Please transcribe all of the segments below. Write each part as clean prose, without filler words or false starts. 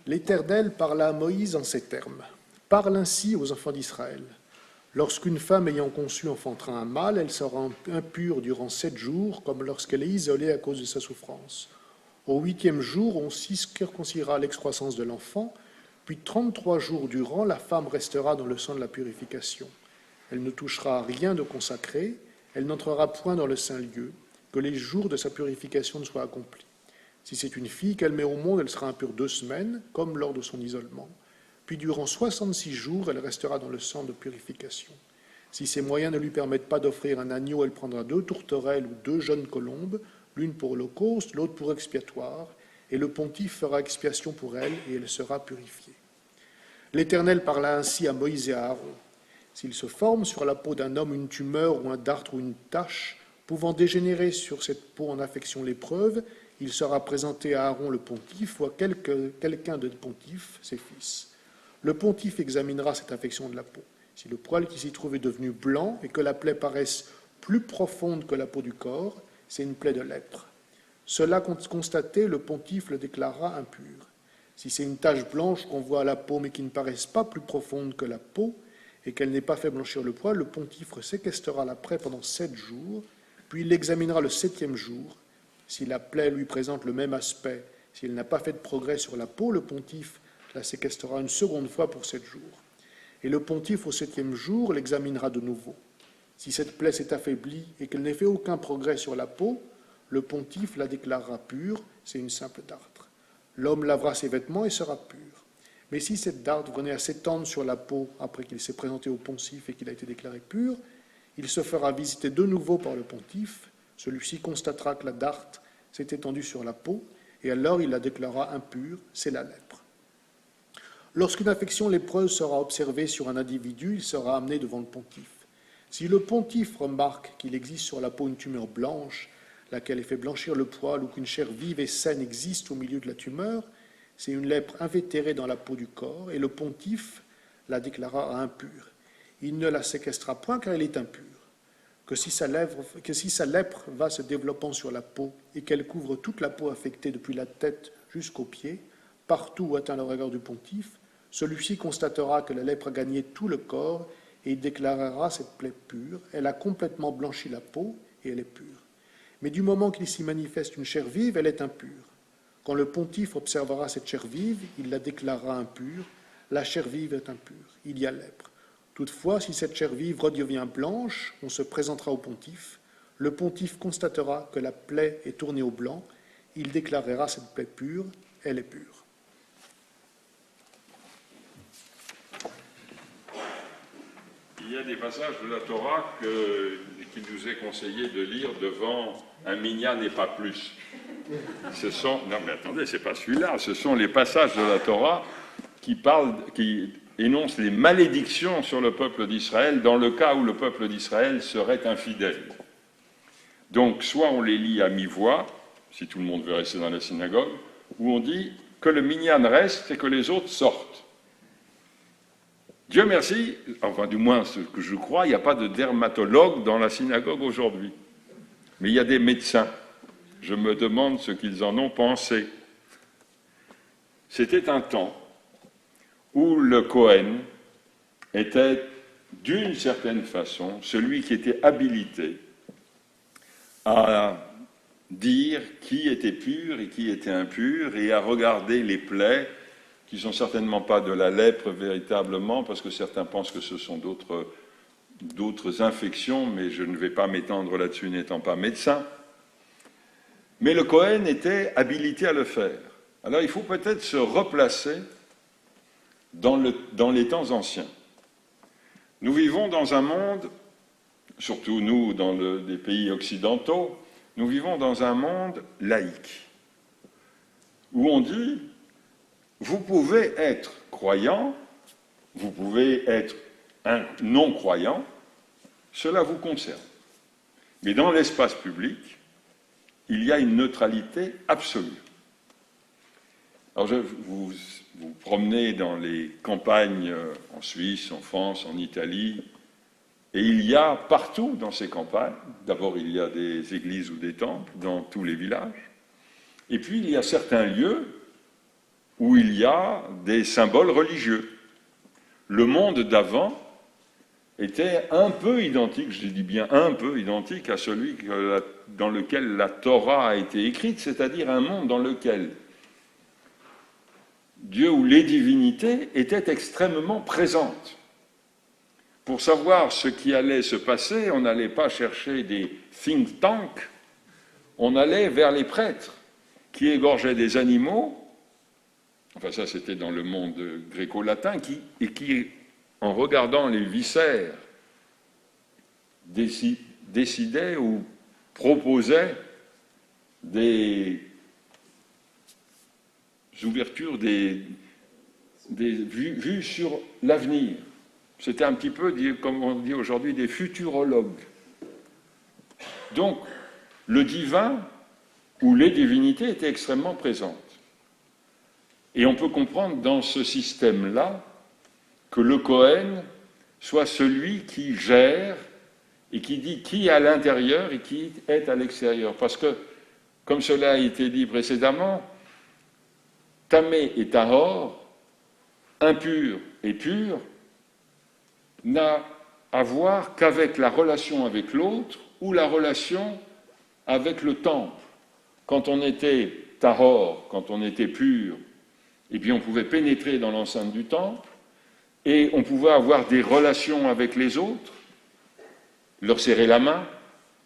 L'Éternel parla à Moïse en ces termes. Parle ainsi aux enfants d'Israël. Lorsqu'une femme ayant conçu enfantera un mâle, elle sera impure durant 7 jours, comme lorsqu'elle est isolée à cause de sa souffrance. Au 8e jour, on circoncira l'excroissance de l'enfant, puis 33 jours durant, la femme restera dans le sang de la purification. Elle ne touchera à rien de consacré, elle n'entrera point dans le saint lieu, que les jours de sa purification ne soient accomplis. Si c'est une fille qu'elle met au monde, elle sera impure 2 semaines, comme lors de son isolement. Puis durant 66 jours, elle restera dans le sang de purification. Si ses moyens ne lui permettent pas d'offrir un agneau, elle prendra 2 tourterelles ou 2 jeunes colombes, l'une pour holocauste, l'autre pour expiatoire, et le pontife fera expiation pour elle, et elle sera purifiée. L'Éternel parla ainsi à Moïse et à Aaron. S'il se forme sur la peau d'un homme une tumeur ou un dartre ou une tache, pouvant dégénérer sur cette peau en affection lépreuve, il sera présenté à Aaron le pontife ou à quelqu'un de pontife, ses fils. Le pontife examinera cette affection de la peau. Si le poil qui s'y trouve est devenu blanc et que la plaie paraisse plus profonde que la peau du corps, c'est une plaie de lèpre. Cela constaté, le pontife le déclarera impur. Si c'est une tache blanche qu'on voit à la peau mais qui ne paraisse pas plus profonde que la peau et qu'elle n'ait pas fait blanchir le poil, le pontife séquestrera la plaie pendant 7 jours, puis il l'examinera le 7e jour. Si la plaie lui présente le même aspect, s'il n'a pas fait de progrès sur la peau, le pontife la séquestrera une seconde fois pour 7 jours. Et le pontife au 7e jour l'examinera de nouveau. Si cette plaie s'est affaiblie et qu'elle n'ait fait aucun progrès sur la peau, le pontife la déclarera pure, c'est une simple dartre. L'homme lavera ses vêtements et sera pur. Mais si cette dartre venait à s'étendre sur la peau après qu'il s'est présenté au pontife et qu'il a été déclaré pur, il se fera visiter de nouveau par le pontife. Celui-ci constatera que la dartre s'est étendue sur la peau, et alors il la déclarera impure, c'est la lèpre. Lorsqu'une affection lépreuse sera observée sur un individu, il sera amené devant le pontife. Si le pontife remarque qu'il existe sur la peau une tumeur blanche, laquelle fait blanchir le poil, ou qu'une chair vive et saine existe au milieu de la tumeur, c'est une lèpre invétérée dans la peau du corps, et le pontife la déclarera impure. Il ne la séquestrera point car elle est impure. Que si sa lèpre va se développant sur la peau et qu'elle couvre toute la peau affectée depuis la tête jusqu'aux pieds, partout où atteint le regard du pontife, celui-ci constatera que la lèpre a gagné tout le corps et il déclarera cette plaie pure. Elle a complètement blanchi la peau et elle est pure. Mais du moment qu'il s'y manifeste une chair vive, elle est impure. Quand le pontife observera cette chair vive, il la déclarera impure. La chair vive est impure. Il y a lèpre. Toutefois, si cette chair vive redevient blanche, on se présentera au pontife. Le pontife constatera que la plaie est tournée au blanc. Il déclarera cette plaie pure. Elle est pure. Il y a des passages de la Torah qu'il nous est conseillé de lire devant un minyan et pas plus. Non mais attendez, c'est pas celui-là, ce sont les passages de la Torah qui énoncent les malédictions sur le peuple d'Israël dans le cas où le peuple d'Israël serait infidèle. Donc soit on les lit à mi-voix, si tout le monde veut rester dans la synagogue, ou on dit que le minyan reste et que les autres sortent. Dieu merci, enfin du moins ce que je crois, il n'y a pas de dermatologue dans la synagogue aujourd'hui. Mais il y a des médecins. Je me demande ce qu'ils en ont pensé. C'était un temps où le Kohen était, d'une certaine façon, celui qui était habilité à dire qui était pur et qui était impur et à regarder les plaies qui ne sont certainement pas de la lèpre véritablement, parce que certains pensent que ce sont d'autres infections, mais je ne vais pas m'étendre là-dessus n'étant pas médecin. Mais le Kohen était habilité à le faire. Alors il faut peut-être se replacer dans les temps anciens. Nous vivons dans un monde, surtout nous dans les pays occidentaux, nous vivons dans un monde laïque, où on dit vous pouvez être croyant, vous pouvez être un non-croyant, cela vous concerne. Mais dans l'espace public, il y a une neutralité absolue. Alors vous promenez dans les campagnes en Suisse, en France, en Italie, et il y a partout dans ces campagnes, d'abord il y a des églises ou des temples dans tous les villages, et puis il y a certains lieux où il y a des symboles religieux. Le monde d'avant était un peu identique, je dis bien un peu identique à celui dans lequel la Torah a été écrite, c'est-à-dire un monde dans lequel Dieu ou les divinités étaient extrêmement présentes. Pour savoir ce qui allait se passer, on n'allait pas chercher des think tanks, on allait vers les prêtres qui égorgeaient des animaux, enfin ça c'était dans le monde gréco-latin, et qui, en regardant les viscères, décidaient ou proposaient des ouvertures, des vues sur l'avenir. C'était un petit peu, comme on dit aujourd'hui, des futurologues. Donc, le divin ou les divinités étaient extrêmement présentes. Et on peut comprendre dans ce système-là que le Kohen soit celui qui gère et qui dit qui est à l'intérieur et qui est à l'extérieur. Parce que, comme cela a été dit précédemment, tamé et tahor, impur et pur, n'a à voir qu'avec la relation avec l'autre ou la relation avec le temple. Quand on était tahor, quand on était pur, eh bien on pouvait pénétrer dans l'enceinte du temple et on pouvait avoir des relations avec les autres, leur serrer la main,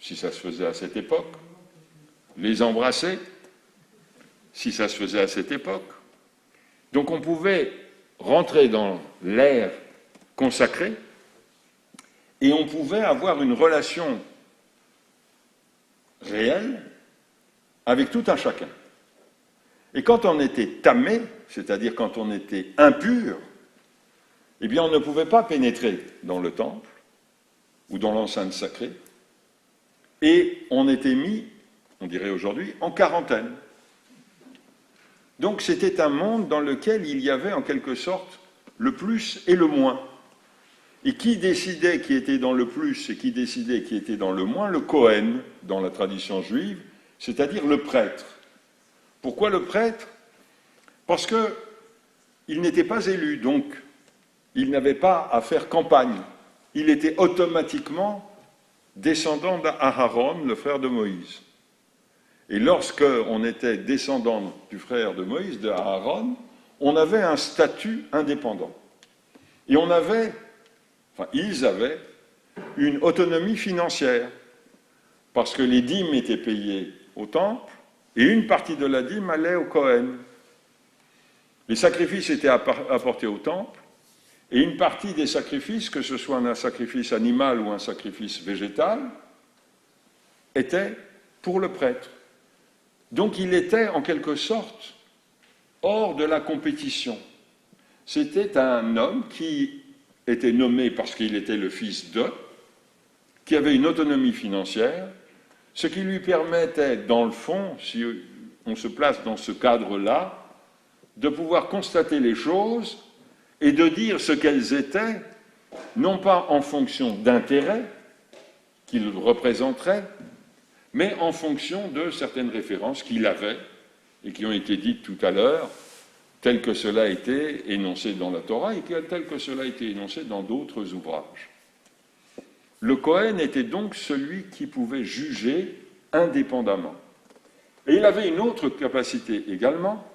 si ça se faisait à cette époque, les embrasser, si ça se faisait à cette époque. Donc on pouvait rentrer dans l'ère consacrée et on pouvait avoir une relation réelle avec tout un chacun. Et quand on était tamé, c'est-à-dire quand on était impur, eh bien on ne pouvait pas pénétrer dans le temple ou dans l'enceinte sacrée, et on était mis, on dirait aujourd'hui, en quarantaine. Donc c'était un monde dans lequel il y avait en quelque sorte le plus et le moins. Et qui décidait qui était dans le plus et qui décidait qui était dans le moins? Le Kohen, dans la tradition juive, c'est-à-dire le prêtre. Pourquoi le prêtre? Parce qu'il n'était pas élu, donc il n'avait pas à faire campagne. Il était automatiquement descendant d'Aaron, le frère de Moïse. Et lorsque on était descendant du frère de Moïse, de Aaron, on avait un statut indépendant. Et ils avaient une autonomie financière, parce que les dîmes étaient payées au temple, et une partie de la dîme allait au Kohen. Les sacrifices étaient apportés au temple, et une partie des sacrifices, que ce soit un sacrifice animal ou un sacrifice végétal, était pour le prêtre. Donc il était en quelque sorte hors de la compétition. C'était un homme qui était nommé parce qu'il était le fils de, qui avait une autonomie financière, ce qui lui permettait, dans le fond, si on se place dans ce cadre-là, de pouvoir constater les choses et de dire ce qu'elles étaient, non pas en fonction d'intérêts qu'il représenterait, mais en fonction de certaines références qu'il avait et qui ont été dites tout à l'heure, tel que cela a été énoncé dans la Torah et tel que cela a été énoncé dans d'autres ouvrages. Le Kohen était donc celui qui pouvait juger indépendamment. Et il avait une autre capacité également,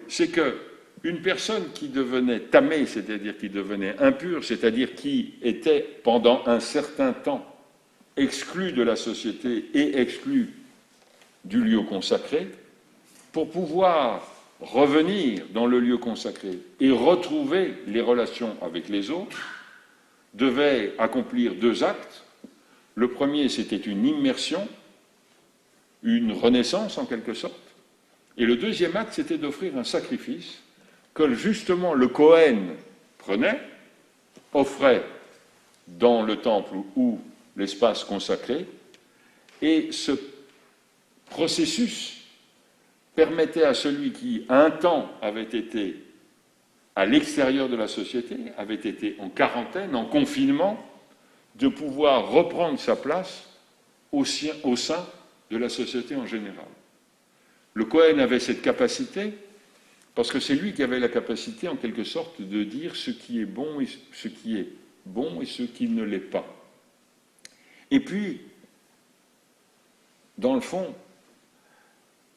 c'est qu'une personne qui devenait tamée, c'est-à-dire qui devenait impure, c'est-à-dire qui était pendant un certain temps exclue de la société et exclue du lieu consacré, pour pouvoir revenir dans le lieu consacré et retrouver les relations avec les autres, devait accomplir 2 actes. Le premier, c'était une immersion, une renaissance en quelque sorte. Et le deuxième acte, c'était d'offrir un sacrifice que justement le Kohen prenait, offrait dans le temple ou l'espace consacré, et ce processus permettait à celui qui, un temps, avait été à l'extérieur de la société, avait été en quarantaine, en confinement, de pouvoir reprendre sa place au sein de la société en général. Le Kohen avait cette capacité Parce que c'est lui qui avait la capacité, en quelque sorte, de dire ce qui est bon et ce qui est bon et ce qui ne l'est pas. Et puis, dans le fond,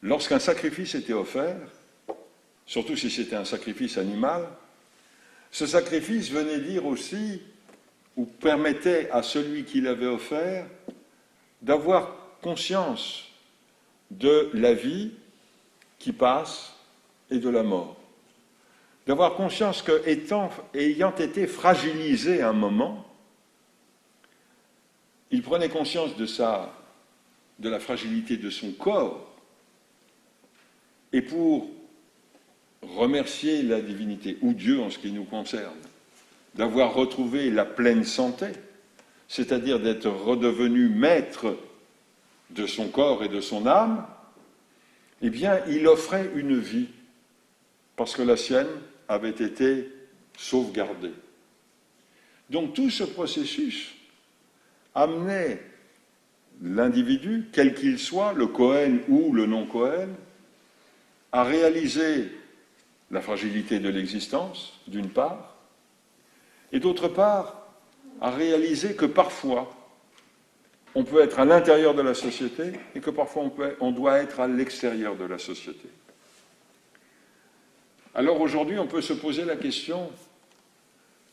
lorsqu'un sacrifice était offert, surtout si c'était un sacrifice animal, ce sacrifice venait dire aussi, ou permettait à celui qui l'avait offert, d'avoir conscience de la vie qui passe et de la mort. D'avoir conscience qu'ayant été fragilisé un moment, il prenait conscience de la fragilité de son corps, et pour remercier la divinité, ou Dieu en ce qui nous concerne, d'avoir retrouvé la pleine santé, c'est-à-dire d'être redevenu maître de son corps et de son âme, eh bien, il offrait une vie, parce que la sienne avait été sauvegardée. Donc tout ce processus amenait l'individu, quel qu'il soit, le Kohen ou le non-Kohen, à réaliser la fragilité de l'existence, d'une part, et d'autre part, à réaliser que parfois, on peut être à l'intérieur de la société et que parfois on doit être à l'extérieur de la société. Alors aujourd'hui, on peut se poser la question,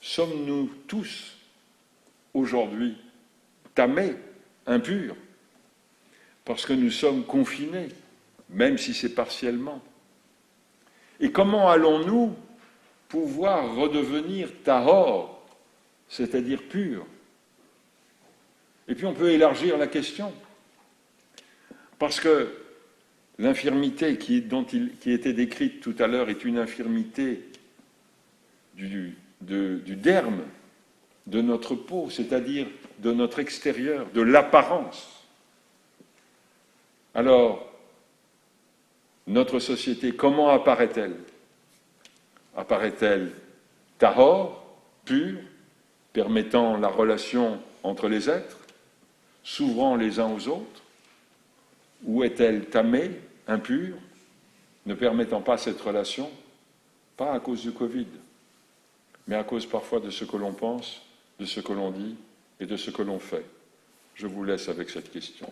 sommes-nous tous aujourd'hui tamés, impurs, parce que nous sommes confinés, même si c'est partiellement? Et comment allons-nous pouvoir redevenir tahor, c'est-à-dire purs? Et puis on peut élargir la question, parce que l'infirmité qui était décrite tout à l'heure est une infirmité du derme, de notre peau, c'est-à-dire de notre extérieur, de l'apparence. Alors, notre société, comment apparaît-elle? Apparaît-elle tahor, pure, permettant la relation entre les êtres, s'ouvrant les uns aux autres? Ou est-elle tamée, impure, ne permettant pas cette relation? Pas à cause du Covid, mais à cause parfois de ce que l'on pense, de ce que l'on dit et de ce que l'on fait. Je vous laisse avec cette question.